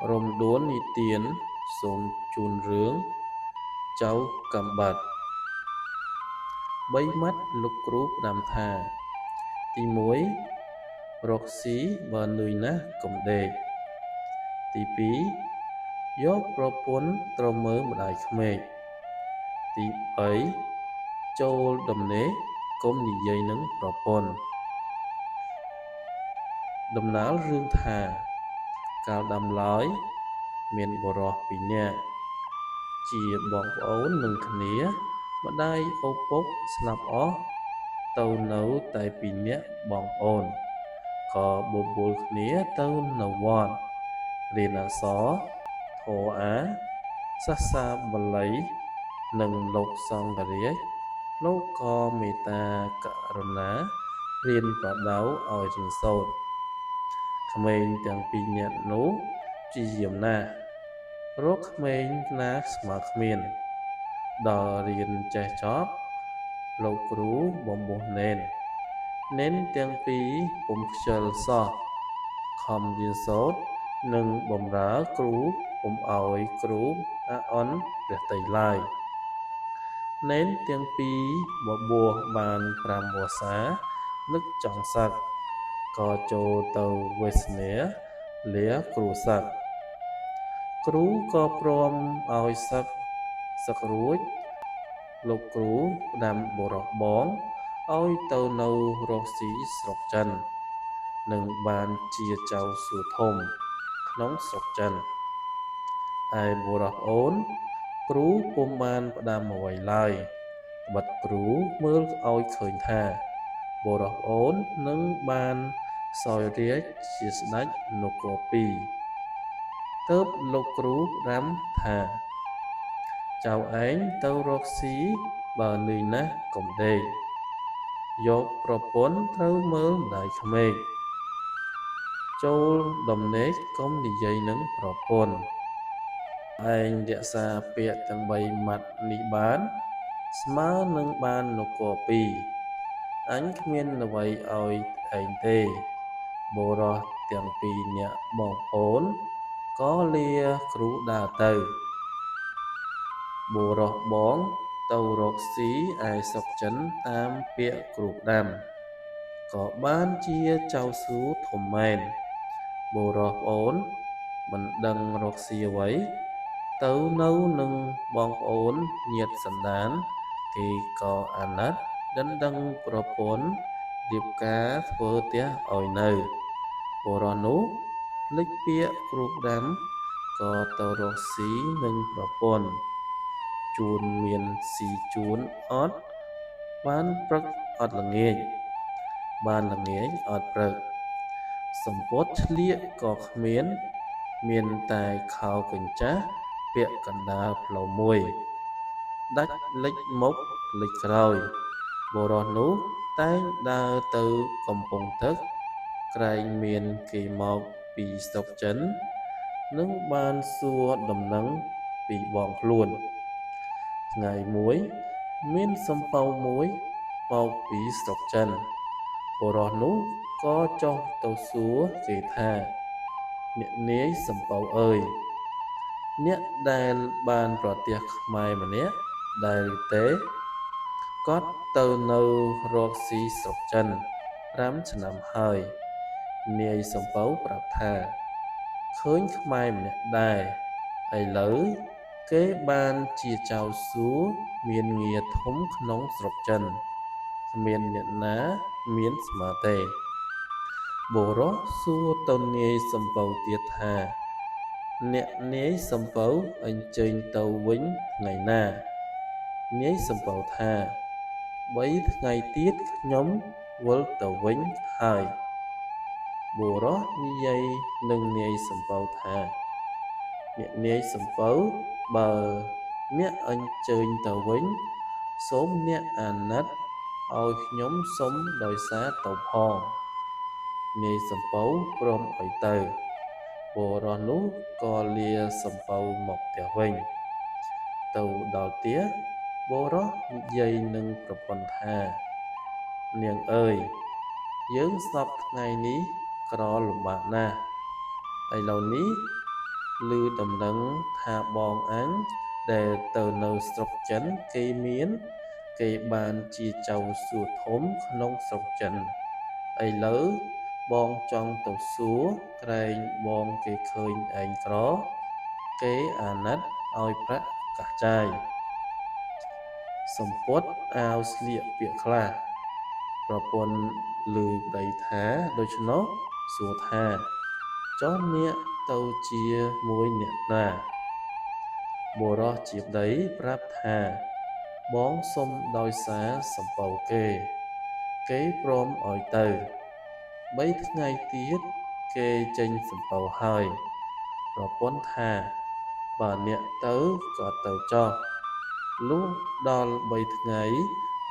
រំដួលនិទានសូមជូនរឿងចៅកំបាត់បីម៉ាត់លោកគ្រូផ្ដាំថាទី1រកស៊ីបើនឿយណាស់កុំដេកទី2យកប្រពន្ធត្រូវមើលម្ដាយក្មេកទី3ចូលដំណេកកុំនិយាយនឹងប្រពន្ធដំណាលរឿងថាកាលដើមឡើយមានបុរសពីរនាក់ជាបងប្អូននឹងគ្នាម្ដាយឪពុកស្លាប់អស់ទៅនៅតែពីរនាក់បងប្អូនក៏បបួលគ្នាទៅនៅវត្តរៀនអក្សរធម៌អាសាសនាបាលីនិងលោកសង្ឃរាជលោកក៏មេត្តាករុណារៀនប្រដៅឲ្យរៀនសូត្រក្មេងទាំងពីរនាក់នោះព្យាយាមណាស់រកក្មេងណាស្មើគ្មានដល់រៀនចេះចប់លោកគ្រូបំពោះនេនទាំងពីរពុំខ្ជិលសោះខំរៀនសូត្រនិងបំរើគ្រូពុំឲ្យគ្រូអាអន់ព្រះតីឡើយទាំងពីរបបួសបាន5វស្សានឹកចង់សឹកក៏ចូលទៅវេសនាលាគ្រូសឹកគ្រូក៏ព្រមឲ្យសឹករួចលោកគ្រូផ្ដាំបុរសបងឲ្យទៅនៅរកស៊ីស្រុកចិននឹងបានជាចៅសួធំក្នុងស្រុកចិនឯបុរសប្អូនគ្រូពុំបានផ្ដាំអ្វីឡើយត្បិតគ្រូមើលឲ្យឃើញថាបុរសប្អូននឹងបានសោយរាជ្យជាស្ដេចនគរពីរទើបលោកគ្រូផ្ដាំថាចៅឯងទៅរកស៊ីបើនឿយណាស់កុំដេកយកប្រពន្ធត្រូវមើលម្ដាយក្មេកចូលដំណេកកុំនិយាយនឹងប្រពន្ធឯងរក្សាពាក្យទាំង3ម៉ាត់នេះបានស្មើនឹងបាននគរពីរអញគ្មានអ្វីឲ្យឯងទេបុរសទាំងពីរនាក់បងប្អូនក៏លាគ្រូដើរទៅបុរសបងទៅរកស៊ីឯស្រុកចិនតាមពាក្យគ្រូផ្ដាំក៏បានជាចៅសួធំមែនបុរសប្អូនមិនដឹងរកស៊ីអ្វីទៅនៅនឹងបងប្អូនញាតិសន្តានគេក៏អាណិតដណ្ដឹងប្រពន្ធរៀបការធ្វើផ្ទះឲ្យនៅបុរសនោះភ្លេចពាក្យគ្រូផ្ដាំក៏ទៅរកស៊ីនឹងប្រពន្ធជួនមានស៊ីជួនអត់បានព្រឹកអត់ល្ងាចបានល្ងាចអត់ព្រឹកសម្ពត់ឆ្លៀកក៏គ្មានតែខោកញ្ចាស់ពាក់កណ្ដាលផ្លូវមួយដាច់លិចមុខលិចក្រោយបុរសនោះតែងដើរទៅកំពង់ទឹកក្រែងមានគេមកពីស្រុកចិននឹងបានសួរដំណឹងពីបងខ្លួនថ្ងៃមួយមានសំពៅមួយមកពីស្រុកចិនបុរសនោះក៏ចុះទៅសួរគេថាអ្នកនាយសំពៅអើយអ្នកដែលបានប្រទះខ្មែរម្នាក់ដែលទេគាត់ទៅនៅរកស៊ីស្រុកចិន5ឆ្នាំហើយនាយសំពៅប្រាប់ថាឃើញខ្មែរម្នាក់ដែរឥឡូវគេបានជាចៅសួមានងារធំក្នុងស្រុកចិនគ្មានអ្នកណាមានស្មើទេបុរសសួរទៅនាយសំពៅទៀតថាអ្នកនាយសំពៅអញ្ជើញទៅវិញថ្ងៃណានាយសំពៅថា3ថ្ងៃទៀតខ្ញុំវិលទៅវិញហើយបុរសនិយាយនឹងនាយសំពៅថាអ្នកនាយសំពៅបើអ្នកអញ្ជើញទៅវិញសូមអ្នកអាណិតឲ្យខ្ញុំសុំដោយសារទៅផងនាយសំពៅព្រមឲ្យទៅបុរសនោះក៏លាសំពៅមកផ្ទះវិញទៅដល់ផ្ទះបុរសនិយាយនឹងប្រពន្ធថានាងអើយយើងសពថ្ងៃនេះក្រលំបាកណាស់ឥឡូវនេះ ឮដំណឹងថាបងអញដែលទៅនៅស្រុកចិនគេបានជាចៅសួធំក្នុងស្រុកចិនឥឡូវបងចង់ទៅសួរក្រែងបងគេឃើញឯងក្រគេអាណិតឲ្យប្រាក់កាសចាយសំពត់អាវស្លៀកពាក់ខ្លះប្រពន្ធឮប្តីថាដូច្នោះសួរថាចុះអ្នកទៅជាមួយអ្នកណាបុរសជាប្តីប្រាប់ថាបងសុំដោយសារសំពៅគេព្រមឲ្យទៅ3ថ្ងៃទៀតគេចេញសំពៅហើយប្រពន្ធថាបើអ្នកទៅក៏ទៅចុះលុះដល់3ថ្ងៃ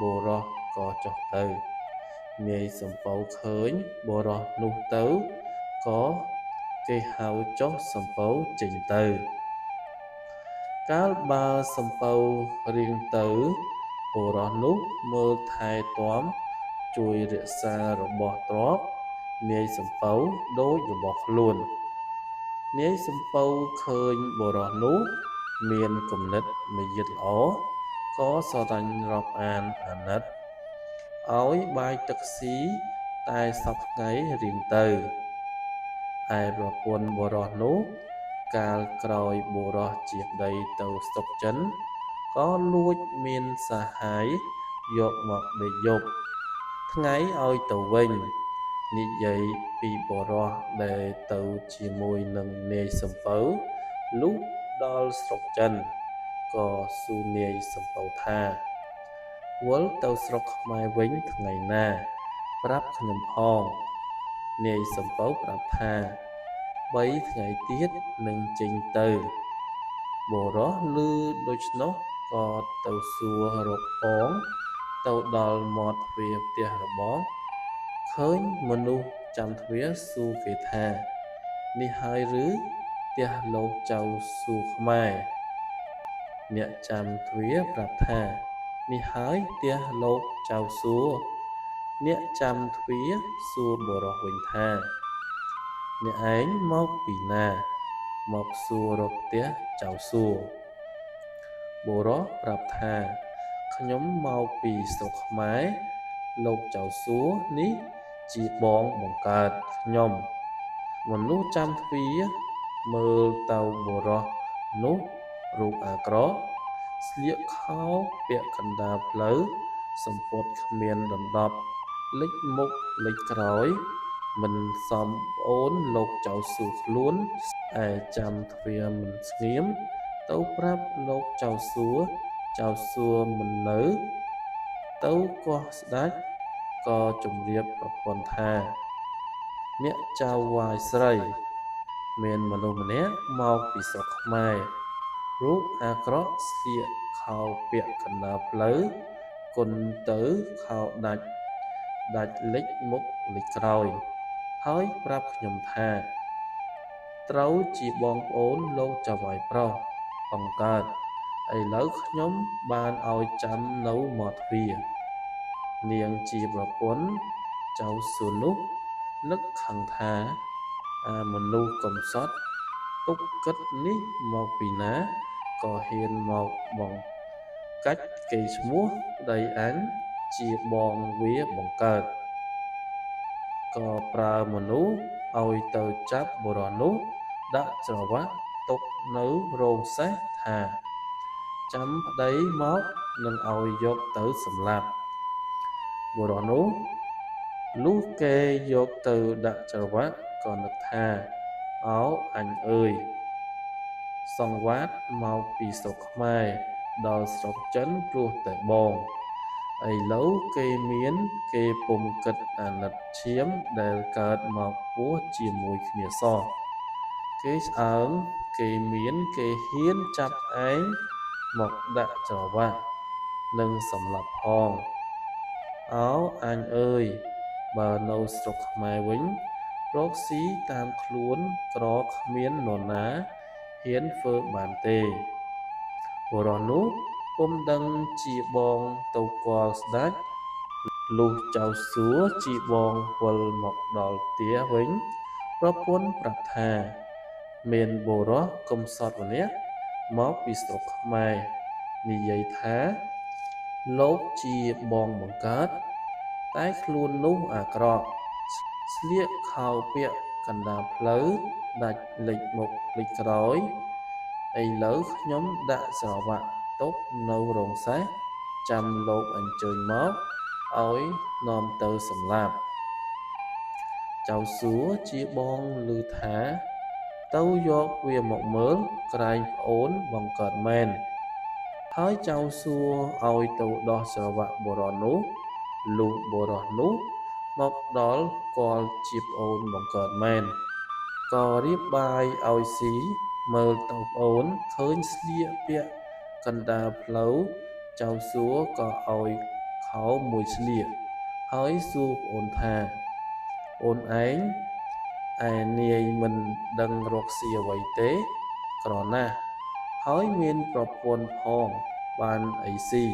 បុរសក៏ចុះទៅនាយសំពៅឃើញបុរសនោះទៅក៏គេហៅចុះសំពៅចេញទៅកាលបើសំពៅរៀងទៅបុរសនោះមើលថែទាំជួយរក្សារបស់ទ្រព្យនាយសំពៅដូចរបស់ខ្លួននាយសំពៅឃើញបុរសនោះមានគំនិតមាយាទល្អក៏ស្រឡាញ់រាប់អានអាណិតឲ្យបាយទឹកស៊ីតែសព្វថ្ងៃរៀងទៅឯប្រពន្ធបុរសនោះកាលក្រោយបុរសជាប្តីទៅស្រុកចិនក៏លួចមានសហាយយកមកដេកយប់ថ្ងៃឲ្យទៅវិញនិយាយពីបុរសដែលទៅជាមួយនឹងនាយសំពៅលុះដល់ស្រុកចិនក៏សួរនាយសំពៅថាវិលទៅស្រុកខ្មែរវិញថ្ងៃណាប្រាប់ខ្ញុំផងនាយសំពៅប្រាប់ថា3ថ្ងៃទៀតនឹងចេញទៅបុរសឮដូច្នោះក៏ទៅសួររកផងទៅដល់មាត់ទ្វារផ្ទះរបងឃើញមនុស្សចាំទ្វារសួរគេថានេះហើយឬផ្ទះលោកចៅសួខ្មែរអ្នកចាំទ្វារប្រាប់ថានេះហើយផ្ទះលោកចៅសួអ្នកចាំទ្វារសួរបុរសវិញថាអ្នកឯងមកពីណាមកសួររកផ្ទះចៅសួបុរសប្រាប់ថាខ្ញុំមកពីស្រុកខ្មែរលោកចៅសួនេះជាបងបង្កើតខ្ញុំមនុស្សចាំទ្វារមើលទៅបុរសនោះរូបអាក្រក់ស្លៀកខោពាក់កណ្ដាលផ្លូវសំពត់គ្មានដណ្ដប់លិចមុខលិចក្រោយមិនសមប្អូនលោកចៅសួខ្លួនឯចាំទ្វារមិនស្ងៀមទៅប្រាប់លោកចៅសួមិននៅទៅកោះស្ដេចក៏ជម្រាបប្រពន្ធថាអ្នកចៅវាយស្រីមានមនុស្សម្នាក់មកពីស្រុកខ្មែររូបអាក្រក់ស្លៀកខោពាក់កណ្ដាលផ្លូវគុនទៅខោដាច់លិចមុខលិចក្រោយហើយប្រាប់ខ្ញុំថាត្រូវជាបងប្អូនលោកចៅវាយប្រុសបង្កើតឥឡូវខ្ញុំបានឲ្យចាំនៅមាត់ទ្វារនាងជាប្រពន្ធចៅសួនោះនឹកខឹងថាអាមនុស្សកំសត់ទុកគិតនេះមកពីណាក៏ហ៊ានមកបងកាច់គេឈ្មោះប្តីអញជាបងវាបង្កើតក៏ប្រើមនុស្សឲ្យទៅចាប់បុរសនោះដាក់ច្រវាក់ទុកនៅរោងសេះថាចាំប្តីមកនឹងឲ្យយកទៅសម្លាប់បុរសនោះលុះគេយកទៅដាក់ច្រវាក់ក៏នឹកថាអោអញអើយសង្វាតមកពីស្រុកខ្មែរដល់ស្រុកចិនព្រោះតែបងឥឡូវគេពុំគិតអាណិតឈាមដែលកើតមកពោះជាមួយគ្នាសោះគេឆ្អើងគេហ៊ានចាប់ឯងមកដាក់ច្រវាក់និងសម្លាប់ផងអោអញអើយបើនៅស្រុកខ្មែរវិញរកស៊ីតាមខ្លួនក្រគ្មាននរណាហ៊ានធ្វើបានទេបុរសនោះពុំដឹងជាបងទៅគាល់ស្ដេចលុះចៅសួជាបងវិលមកដល់ផ្ទះវិញប្រពន្ធប្រាប់ថា មានបុរសកំសត់ម្នាក់មកពីស្រុកខ្មែរនិយាយថាលោកជាបងបង្កើតតែខ្លួននោះអាក្រក់ស្លៀកខោពាក់កណ្ដាលផ្លូវដាច់លិចមុខលិចក្រោយឥឡូវខ្ញុំដាក់ស្រវាក់ទុកនៅរោងសេះចាំលោកអញ្ជើញមកឲ្យនាំទៅសម្លាប់ចៅសួជាបងឮថាទៅយកវាមកមើលក្រែងប្អូនបង្កើតមែនហើយចៅសួឲ្យទៅដោះស្រវាក់បុរសនោះលុះបុរសនោះមកដល់គាល់ជាប្អូនបង្កើតមែនក៏រៀបបាយឲ្យស៊ីមើលទៅប្អូនឃើញស្លៀកពាក់កណ្ដាលផ្លូវចៅសួក៏ឲ្យខោមួយស្លៀកហើយសួរប្អូនថាអូនឯងឯនាយមិនដឹងរកស៊ីអ្វីទេក្រណាស់ហើយមានប្រពន្ធផងបានអីស៊ី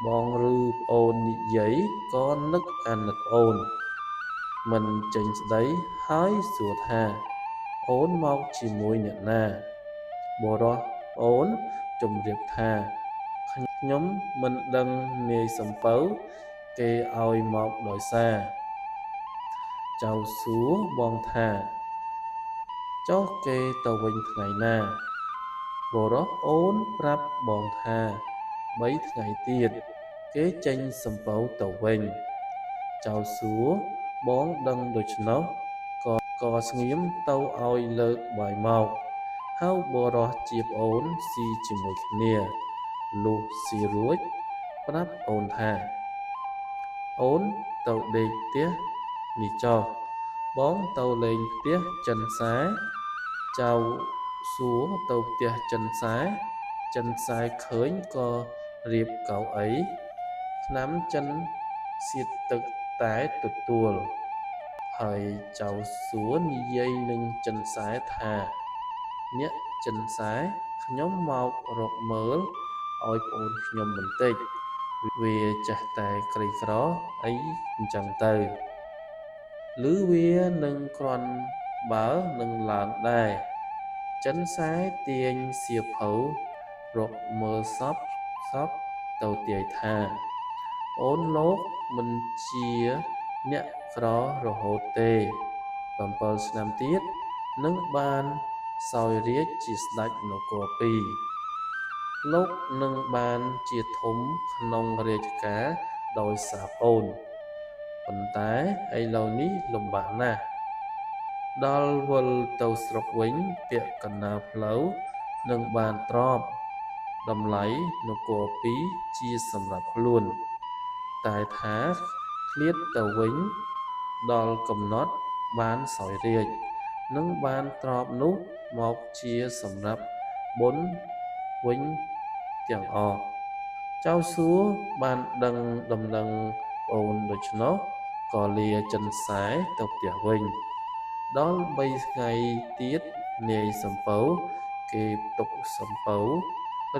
បងឬប្អូននិយាយក៏នឹកអាណិតប្អូនមិនចេញស្ដីហើយសួរថាអូនមកជាមួយអ្នកណាបុរសប្អូនជំរាបថាខ្ញុំមិនដឹងនាយសំពៅគេឲ្យមកដោយសារចៅសួរបងថាចុះគេទៅវិញថ្ងៃណាបុរសអូនប្រាប់បងថា3ថ្ងៃទៀតគេចេញសំពៅទៅវិញចៅសួរបងដឹងដូច្នោះក៏ស្ងៀមទៅឲ្យលើកបាយមកហៅបុរសជាប្អូនស៊ីជាមួយគ្នាលុះស៊ីរួចប្រាប់អូនថាអូនទៅដេកផ្ទះនេះចុះបងទៅលេងផ្ទះចិនសែចៅសួរទៅផ្ទះចិនសែឃើញក៏រៀបកៅអីថ្នាំចិនសៀតទឹកតែទទួលហើយចៅសួរនិយាយនឹងចិនសែថាអ្នកចិនសែខ្ញុំមករកមើលឲ្យប្អូនខ្ញុំបន្តិចវាចេះតែក្រីក្រអីអញ្ចឹងទៅឬវានឹងគ្រាន់បើនឹងឡើងដែរចិនសែទាញសៀវភៅរកមើលសពទៅទាយថាអូនលោកមិនជាអ្នកក្ររហូតទេ7ឆ្នាំទៀតនឹងបានសោយរាជ្យជាស្ដេចនគរ2លោកនឹងបានជាធំក្នុងរាជការដោយសារអូនប៉ុន្តែឥឡូវនេះលំបាកណាស់ដល់វិលទៅស្រុកវិញពាក់កណ្ដាលផ្លូវនឹងបានទ្រព្យតម្លៃនគរ2ជាសម្រាប់ខ្លួនតែថាឃ្លាតទៅវិញដល់កំណត់បានសោយរាជ្យនឹងបានទ្រព្យនោះមកជាសម្រាប់បុណ្យវិញទាំងអស់ចៅសួរបានដឹងដំណឹងប្អូនដូច្នោះក៏លាចិនសែទៅផ្ទះវិញដល់3ថ្ងៃទៀតនាយសំពៅគេទុកសំពៅ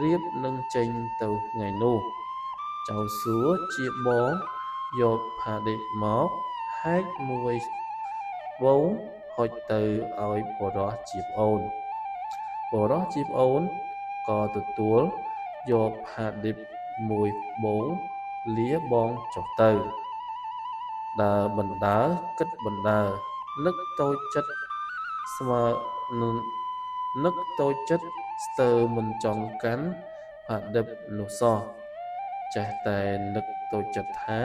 រៀបនឹងចេញទៅថ្ងៃនោះចៅសួរជាបងយកផាឌិបមកហែកមួយវងហុចទៅឲ្យបុរសជាប្អូនក៏ទទួលយកផាឌិបមួយបងលាបងចុះទៅដើរបណ្ដើរគិតបណ្ដើរនឹកតូចចិត្តស្មើនឹងនឹកតូចចិត្តស្ទើរមិនចង់កាន់ផាឌិបនោះសោះចេះតែនឹកតូចចិត្តថា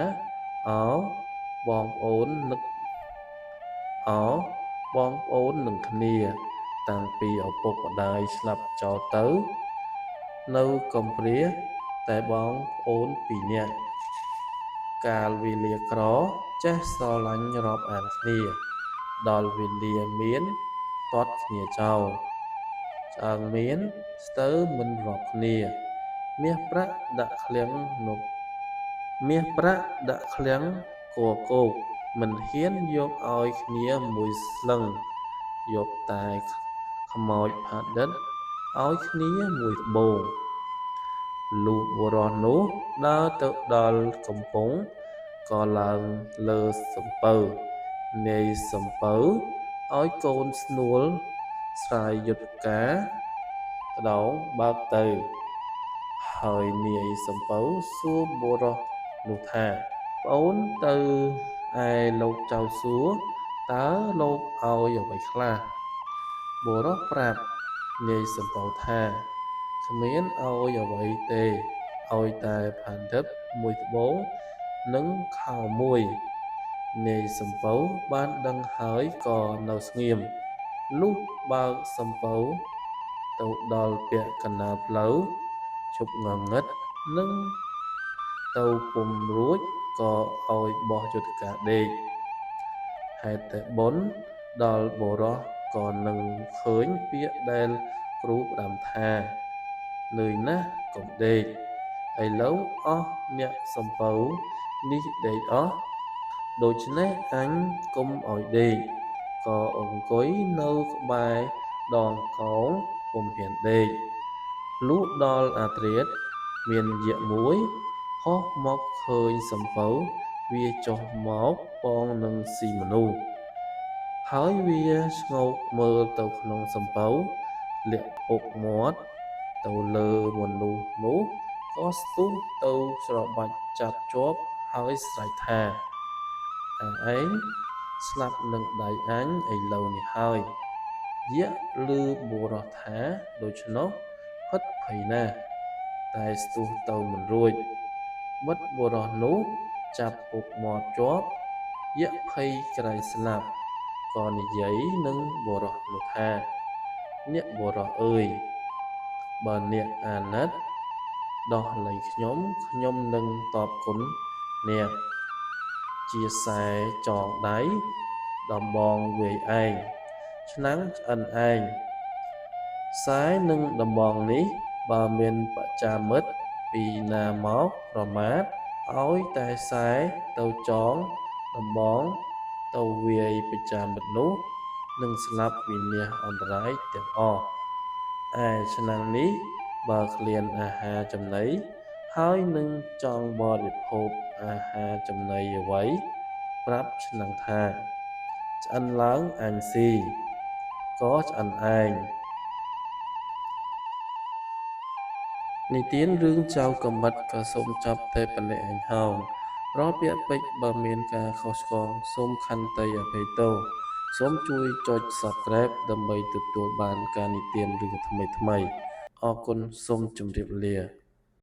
បងប្អូននឹងគ្នាតាំងពីឪពុកម្ដាយស្លាប់ចោលទៅនៅកំព្រាតែបងប្អូន2នាក់កាលវេលាក្រចេះស្រឡាញ់រាប់អានគ្នាដល់វេលាមានទាត់គ្នាចោលឆ្អើងមានស្ទើរមិនរាប់គ្នាមាសប្រាក់ដាក់ឃ្លាំងគគោកមិនហ៊ានយកឲ្យគ្នាមួយស្លឹងយកតែខ្មោចផាឌិតឲ្យគ្នាមួយត្បូងលុះបុរសនោះដើរទៅដល់កំពង់ក៏ឡើងលើសំពៅនាយសំពៅ ឲ្យកូនស្នួលស្រាយយុទ្ធការក្តោងបើកទៅហើយនាយសំពៅសួរបុរសនោះថាប្អូនទៅឯលោកចៅសួរតើលោកឲ្យអ្វីខ្លះបុរសប្រាប់នាយសំពៅថាគ្មានឲ្យអ្វីទេឲ្យតែផាឌិបមួយត្បូងនិងខោមួយនាយសំពៅបានដឹងហើយក៏នៅស្ងៀមលុះបើកសំពៅទៅដល់ពាក់កណ្ដាលផ្លូវជប់ងងឹតនឹងទៅពុំរួចក៏ឲ្យបោះយុទ្ធការដេកហេតុតែបុណ្យដល់បុរសក៏នឹងឃើញពាក្យដែលគ្រូផ្ដាំថានឿយណាស់កុំដេកឥឡូវអស់អ្នកសំពៅនេះដេកអស់ដូច្នេះអញកុំឲ្យដេកក៏អង្គុយនៅក្បែរដងកោងពុំហ៊ានដេកលុះដល់អាធ្រាត្រមានយក្សមួយហោះមកឃើញសំពៅវាចុះមកពងនឹងស៊ីមនុស្សហើយវាស្ងោកមើលទៅក្នុងសំពៅលាក់ពុកមាត់ទៅលើមនុស្សនោះក៏ស្ទុះទៅច្របាច់ចាប់ជាប់ហើយស្រែកថាឯងស្លាប់នឹងដៃអញឥឡូវនេះហើយយក្សឮបុរសថាដូច្នោះផិតភ័យណាស់តែស្ទុះទៅមិនរួចបិទបុរសនោះចាប់ពុកមាត់ជាប់យក្សភ័យក្រែងស្លាប់ក៏និយាយនឹងបុរសនោះថាអ្នកបុរសអើយបើអ្នកអាណិតដោះលែងខ្ញុំនឹងតបគុណអ្នកជាខ្សែចងដៃដំបងវាយឯងឆ្នាំងឆ្អិនឯងខ្សែនឹងដំបងនេះបើមានបច្ចាមិត្តពីណាមកប្រមាថឲ្យតែខ្សែទៅចងដំបងទៅវាយបច្ចាមិត្តនោះនឹងស្លាប់វិនាសអន្តរាយទាំងអស់ឯឆ្នាំងនេះបើឃ្លានអាហារចំណីហើយនឹងចង់បរិភោគអាហារចំណីអ្វីប្រាប់ឆ្នាំងថាឆ្អិនឡើងអញស៊ីក៏ឆ្អិនឯងនិទានរឿងចៅកាំបិតក៏សូមចប់តែប៉ុណ្ណេះឯងហោងរាល់ពាក្យពេចន៍បើមានការខុសឆ្គងសូមខន្តីអភ័យទោសសូមជួយចុច Subscribe ដើម្បីទទួលបានការនិទានរឿងថ្មីៗអរគុណសូមជម្រាបលា